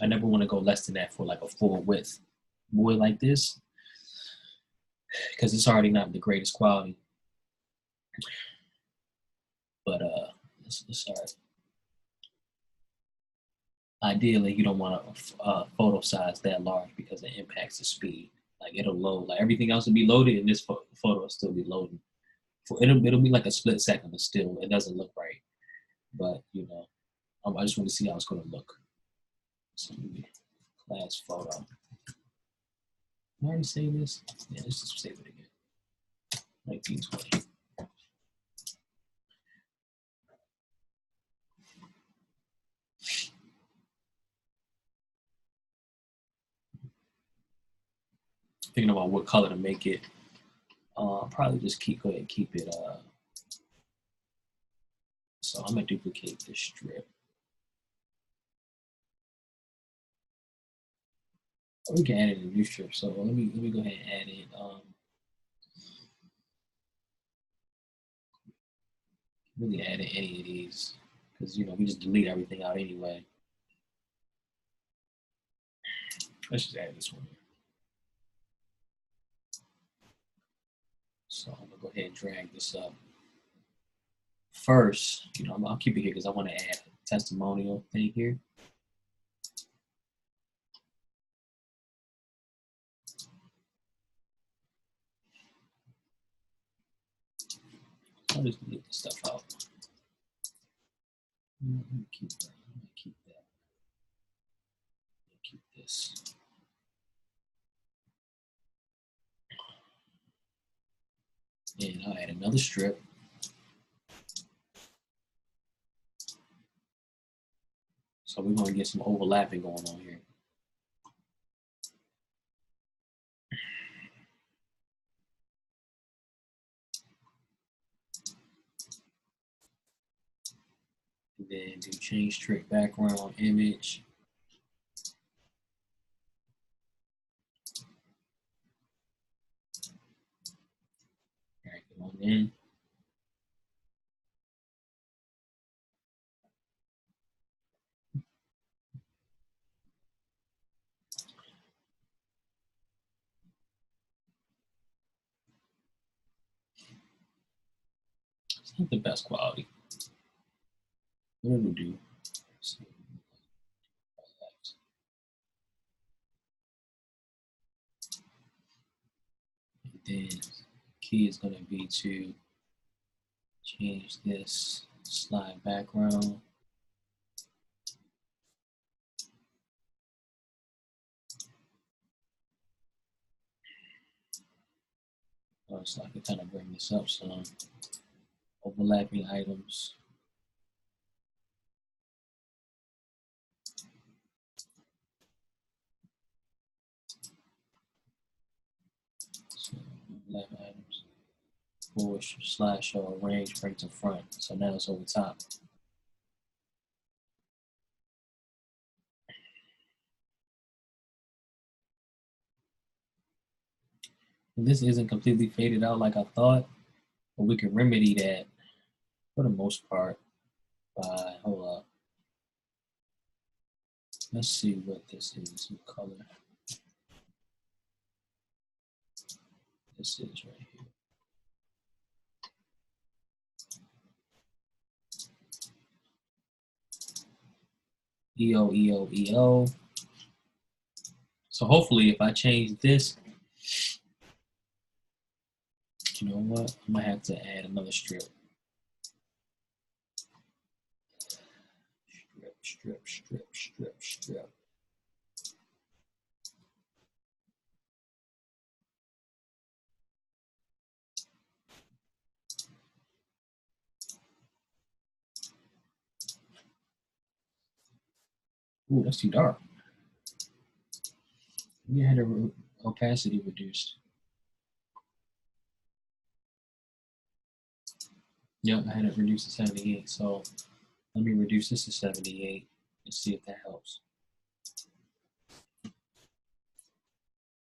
Speaker 1: I never want to go less than that for like a full width boy like this, because it's already not the greatest quality. But it's all right. Ideally, you don't want a photo size that large because it impacts the speed. Like it'll load, like everything else will be loaded, and this photo will still be loading. It'll be like a split second, but still, it doesn't look right. But you know, I just want to see how it's going to look. So class photo. Can I already save this? Yeah, let's just save it again. 1920. Thinking about what color to make it. Probably just go ahead and keep it. So I'm gonna duplicate this strip. We can add in a new strip. So let me go ahead and add in. Really add in any of these because we just delete everything out anyway. Let's just add this one here. So I'm gonna go ahead and drag this up. First, I'll keep it here because I want to add a testimonial thing here. I'll just delete this stuff out. Keep that. Keep that. Keep this. And I'll add another strip. So we're going to get some overlapping going on here. And then do change strip background image. Drag it on in. It's not the best quality. What it will do? And then key is going to be to change this slide background. So I can kind of bring this up some overlapping items. So overlapping items. Forward slash or arrange, bring to front. So now it's over top. And this isn't completely faded out like I thought, but we can remedy that for the most part by, hold up. Let's see what this is, what color. This is right here. EO, EO, EO. So hopefully if I change this, you know what? I'm gonna have to add another strip. Strip, strip, strip, strip, strip. Ooh, that's too dark. We had the opacity reduced. Yep, I had it reduced to 78. So let me reduce this to 78 and see if that helps.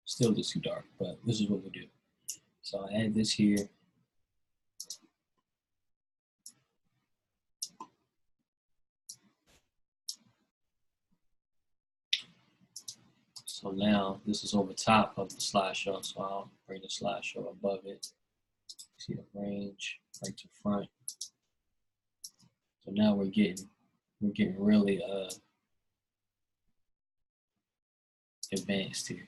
Speaker 1: Still looks too dark, but this is what we'll do. So I'll add this here. So now this is over top of the slideshow, so I'll bring the slideshow above it. See the range, right to front. So now we're getting really advanced here.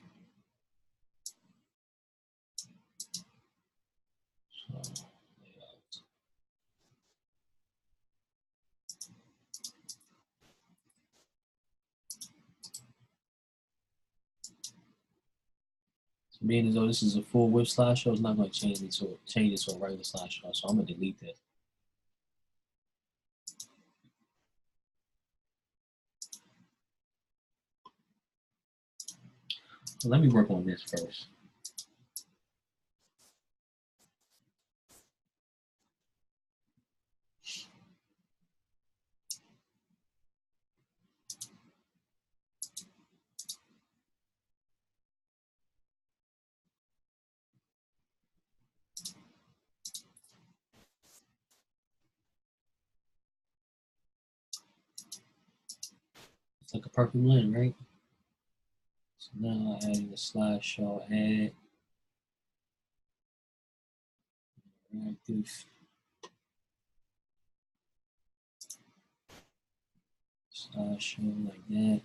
Speaker 1: So, being as though this is a full width slideshow, it's not going to change it to a regular slideshow. So I'm going to delete this. So let me work on this first. It's like a perfect blend, right? So now adding the slideshow ad. Interactive. Slideshow like that.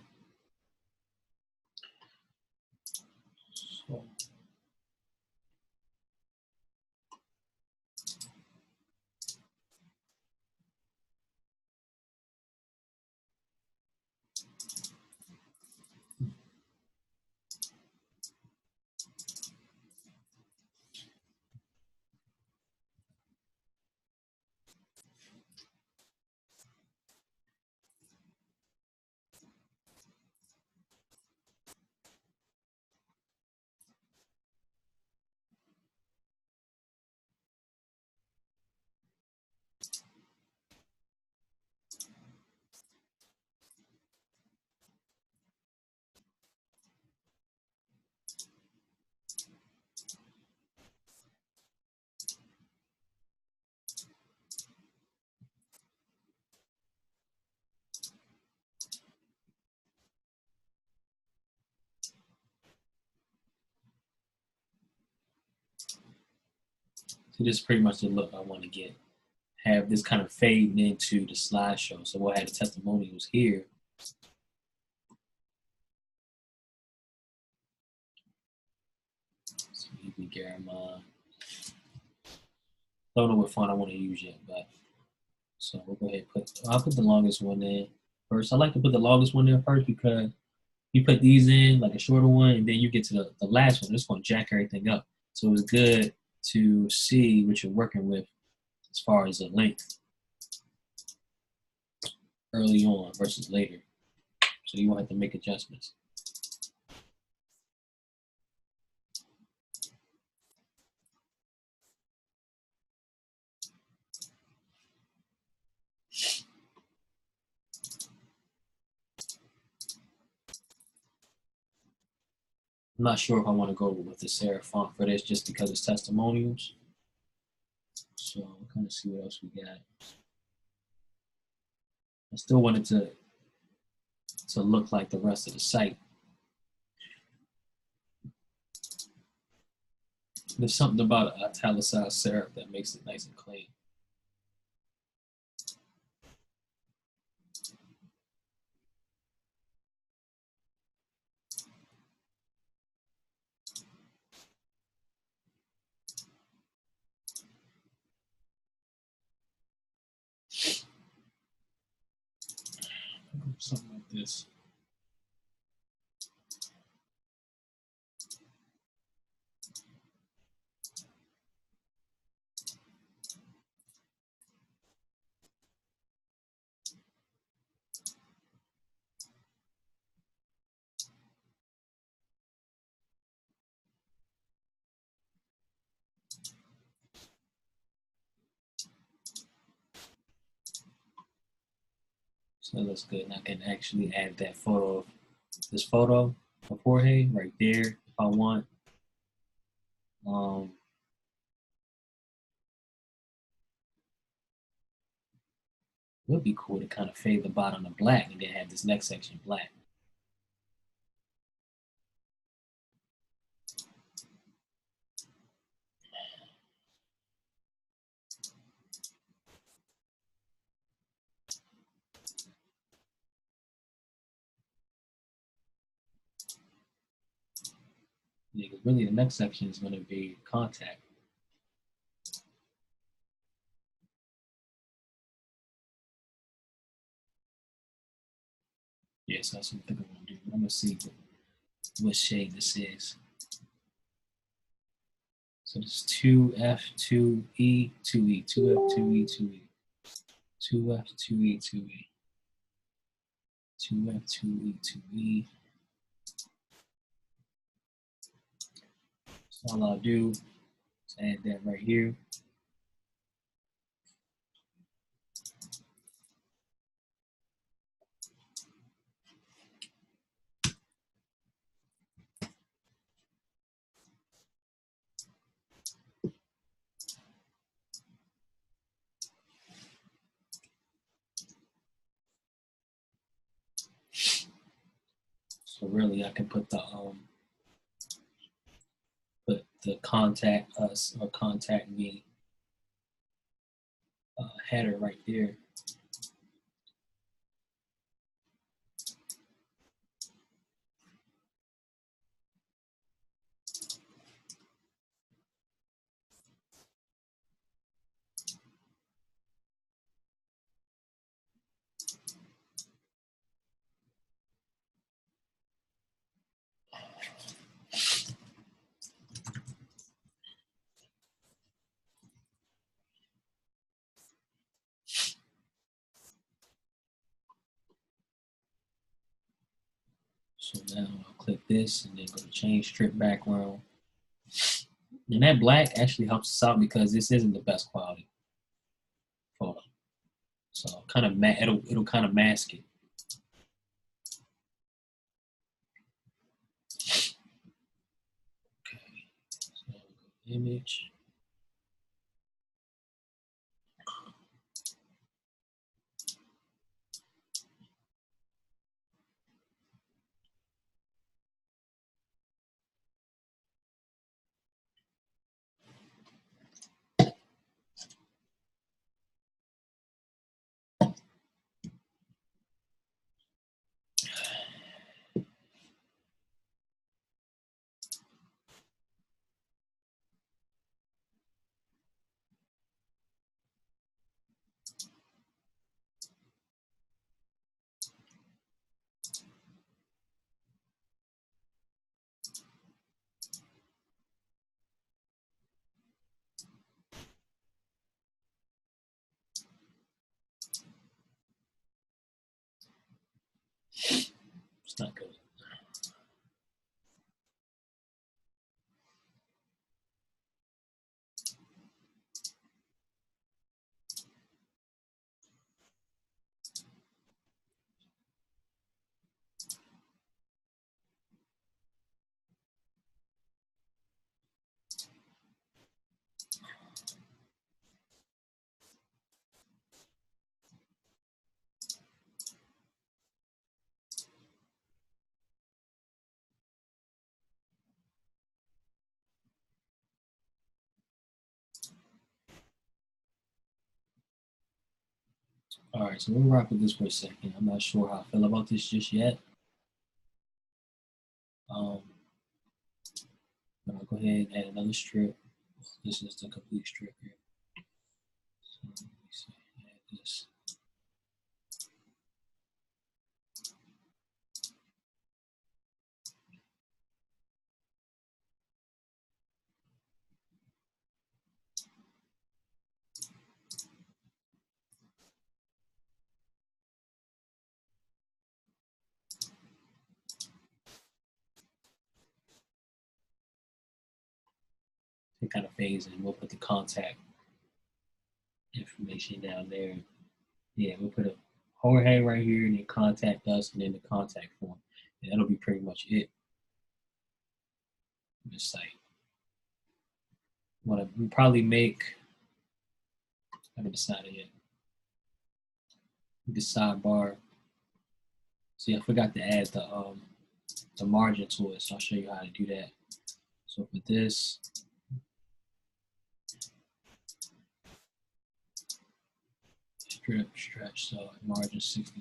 Speaker 1: So this is pretty much the look I want to get. Have this kind of fading into the slideshow. So we'll have the testimonials here. So you can get my, don't know what font I want to use yet, but so we'll go ahead and I'll put the longest one in first. I like to put the longest one in first because you put these in, like a shorter one, and then you get to the last one. It's going to jack everything up. So it's good to see what you're working with as far as the length early on versus later. So you won't have to make adjustments. I'm not sure if I want to go with the serif font for this just because it's testimonials. So we'll kind of see what else we got. I still wanted to look like the rest of the site. There's something about an italicized serif that makes it nice and clean. Something like this. So that looks good. And I can actually add that photo, this photo of Jorge right there if I want. It would be cool to kind of fade the bottom to black and then have this next section black. Yeah, because really the next section is going to be contact. Yes, that's what I think I'm going to do. I'm going to see what shade this is. So this is 2F2E 2E 2F2E 2E 2F2E 2E 2F2E 2E. So all I'll do is add that right here. So really, I can put the contact us or contact me header right there. So now I'll click this and then go to change strip background. And that black actually helps us out because this isn't the best quality photo. So kind of it'll kind of mask it. Okay. So go image. It's not good. All right, so we'll rock with this for a second. I'm not sure how I feel about this just yet. But I'll go ahead and add another strip. This is the complete strip here. So let me see, add this. It kind of fades in. We'll put the contact information down there. Yeah, we'll put a Jorge right here and then contact us and then the contact form. And that'll be pretty much it. This site. We probably make, I haven't decided yet. The sidebar. See, I forgot to add the margin to it, so I'll show you how to do that. So for this, strip, stretch, so margin 60.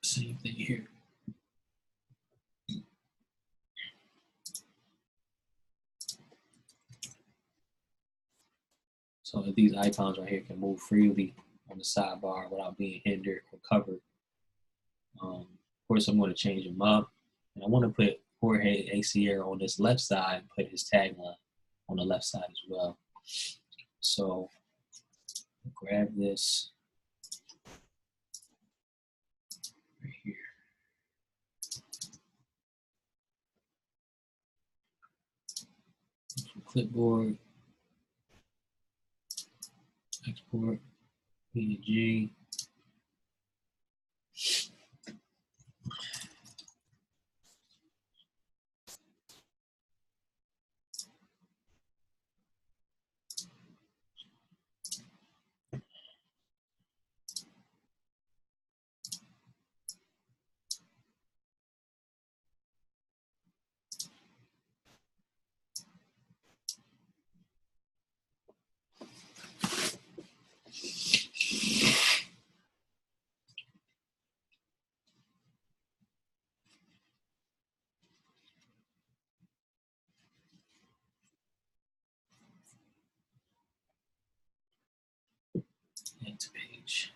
Speaker 1: Same thing here. So if these icons right here can move freely on the sidebar without being hindered or covered. Of course, I'm going to change them up. And I want to put Jorge ACR on this left side and put his tagline on the left side as well. So grab this right here. Clipboard, export, PNG. Add to page.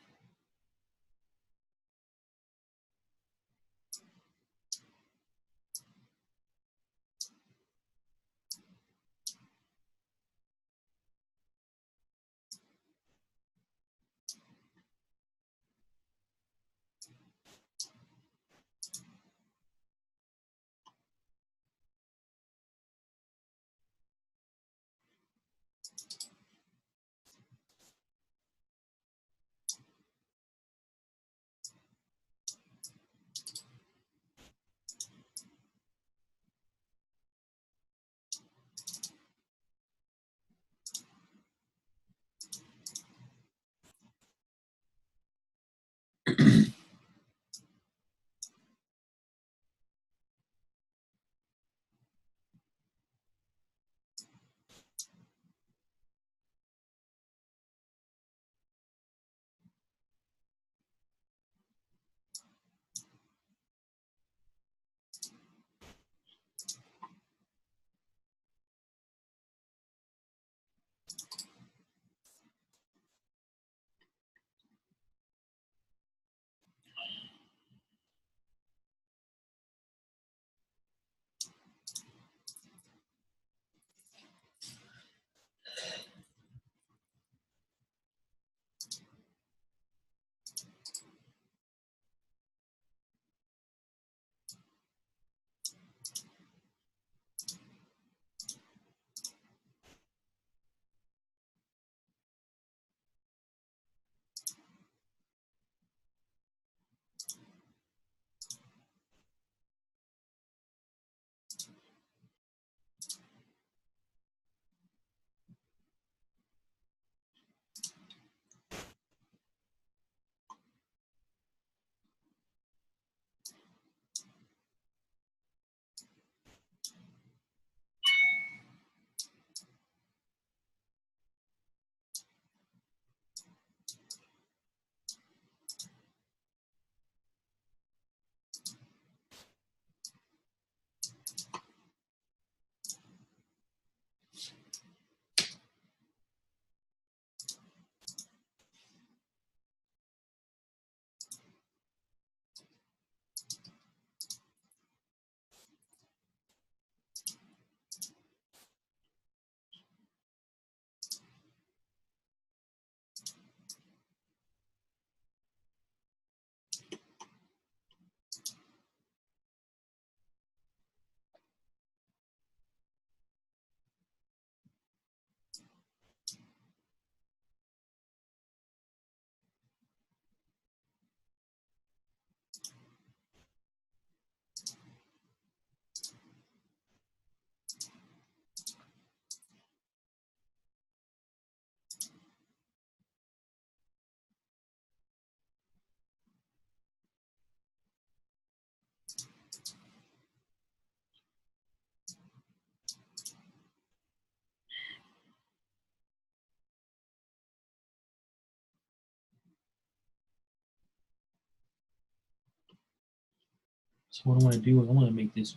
Speaker 1: So what I want to do is I want to make this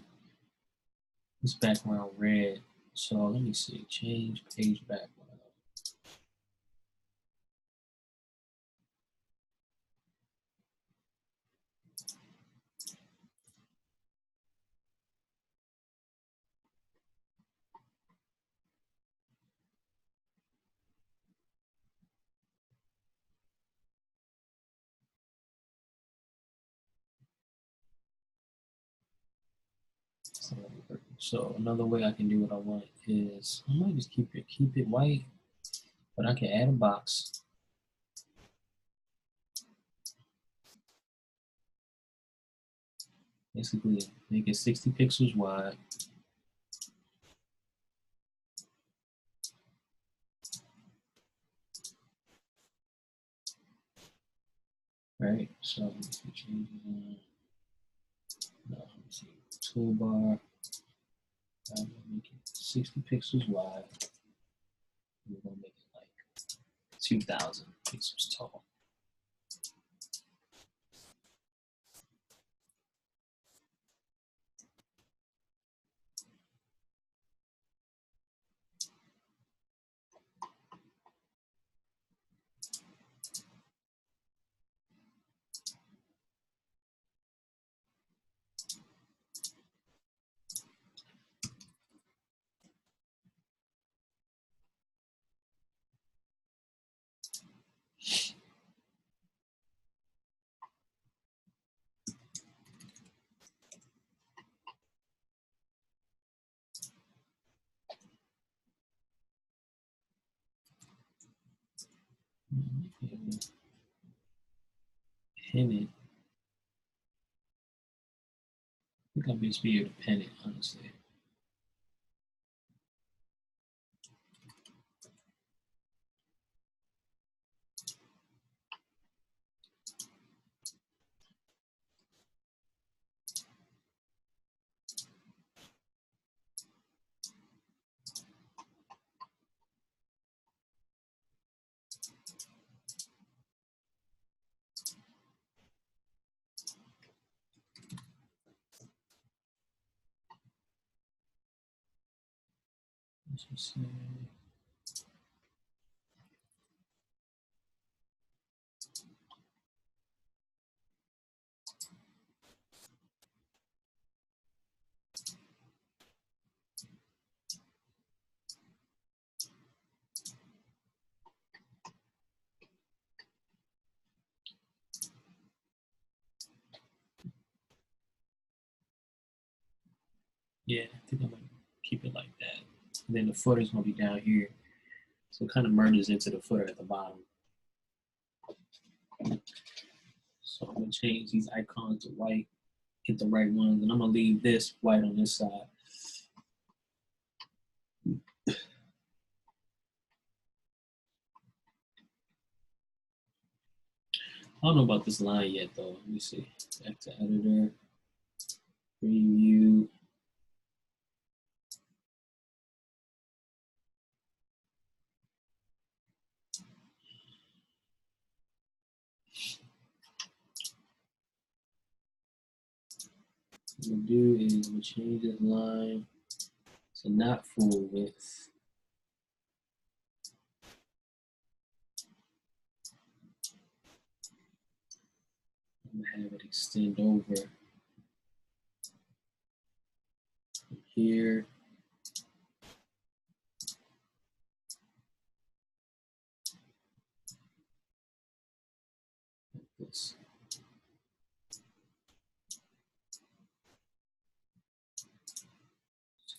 Speaker 1: background red. So let me see, change page background. So another way I can do what I want is I might just keep it white, but I can add a box. Basically, make it 60 pixels wide. Right. So let me see, change no, let me see. Toolbar. I'm gonna make it 60 pixels wide. We're gonna make it like 2,000 pixels tall. Pin it. I think I'll just be able to pin it, honestly. Let's just say, yeah, I think I'm gonna keep it like that. And then the footer's gonna be down here. So it kind of merges into the footer at the bottom. So I'm gonna change these icons to white, get the right ones, and I'm gonna leave this white on this side. I don't know about this line yet though. Let me see. Back to editor, preview. What I'm gonna do is I'm gonna change this line to not full width. I'm gonna have it extend over from here. Like this.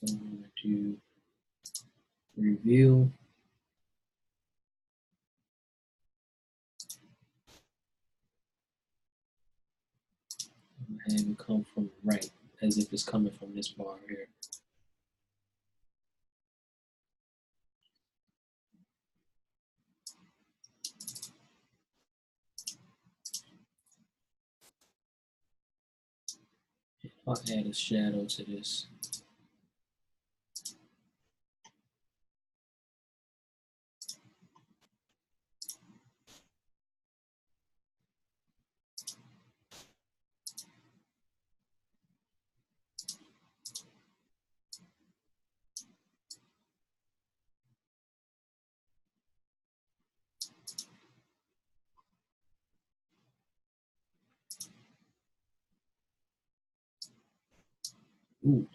Speaker 1: So I'm gonna do reveal. I'm gonna have it come from the right, as if it's coming from this bar here. I'll add a shadow to this. Ooh.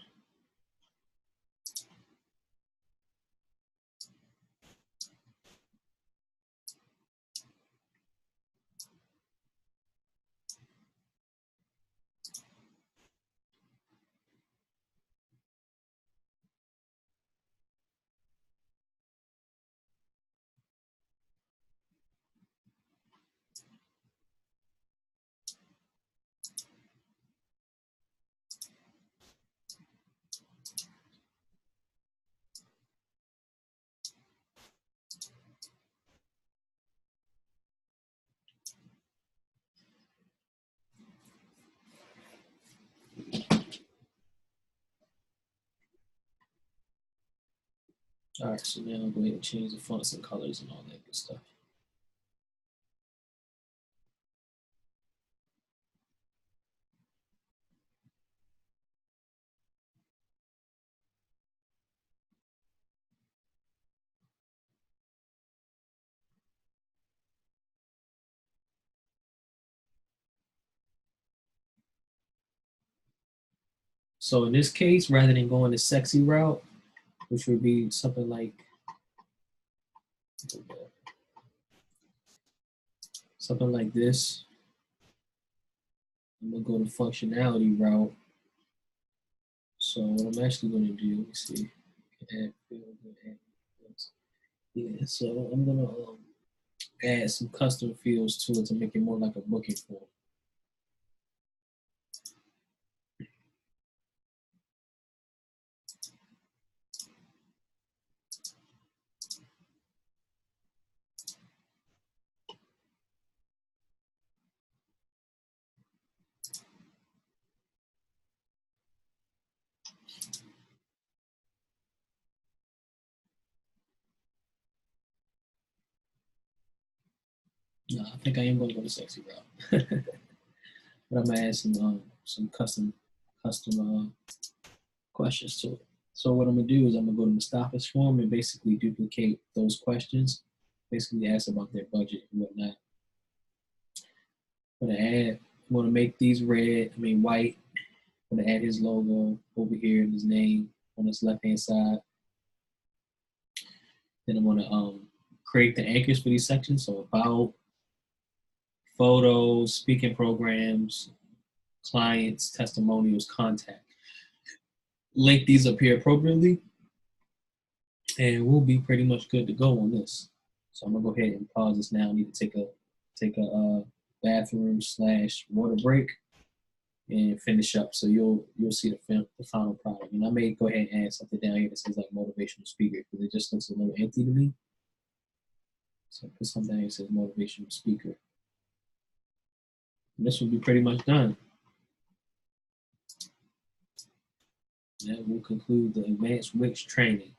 Speaker 1: All right, so now I'll go ahead and change the fonts and colors and all that good stuff. So in this case, rather than going the sexy route, which would be something like this, I'm gonna go the functionality route. So what I'm actually gonna do, let me see, add field, add fields. Yeah, so I'm gonna add some custom fields to it to make it more like a booking form. No, I think I am gonna go the sexy route, but I'm gonna add some custom questions to it. So what I'm gonna do is I'm gonna go to Mustafa's form and basically duplicate those questions, basically ask about their budget and whatnot. I'm gonna add, I'm gonna make these white. I'm gonna add his logo over here and his name on his left hand side. Then I'm gonna create the anchors for these sections. So about, photos, speaking programs, clients, testimonials, contact. Link these up here appropriately, and we'll be pretty much good to go on this. So I'm gonna go ahead and pause this now. I need to take a bathroom / water break and finish up. So you'll see the final product. And I may go ahead and add something down here that says like motivational speaker because it just looks a little empty to me. So put something down here that says motivational speaker. And this will be pretty much done. That will conclude the advanced Wix training.